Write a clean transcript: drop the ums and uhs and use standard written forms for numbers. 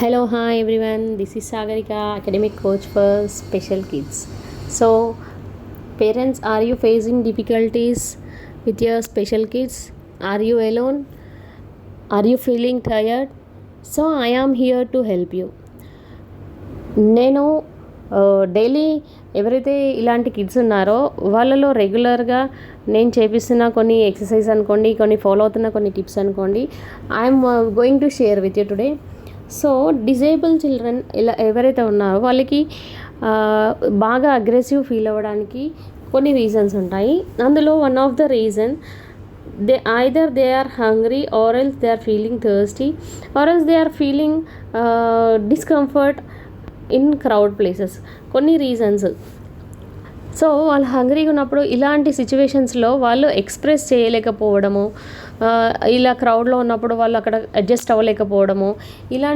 Hello, hi everyone. This is Sagarika, academic coach for special kids. So, parents, are you facing difficulties with your special kids? Are you alone? Are you feeling tired? So, I am here to help you. నేను daily ఎవరైతే ఇలాంటి kids ఉన్నారో వాళ్ళలో రెగ్యులర్గా నేను చేపిస్తున్న కొన్ని exercise అనుకోండి, కొన్ని ఫాలో అవుతున్న కొన్ని టిప్స్ అనుకోండి, I'm going to share with you today. So disable children ఇలా ఎవరైతే ఉన్నారో వాళ్ళకి బాగా అగ్రెసివ్ ఫీల్ అవ్వడానికి కొన్ని రీజన్స్ ఉంటాయి. అందులో one of the reason they are hungry, or else they are feeling thirsty, or else they are feeling discomfort in crowd places. కొన్ని రీజన్స్. సో వాళ్ళు హంగ్రీగా ఉన్నప్పుడు ఇలాంటి సిచ్యువేషన్స్లో వాళ్ళు ఎక్స్ప్రెస్ చేయలేకపోవడము, ఇలా క్రౌడ్లో ఉన్నప్పుడు వాళ్ళు అక్కడ అడ్జస్ట్ అవ్వలేకపోవడము, ఇలాంటి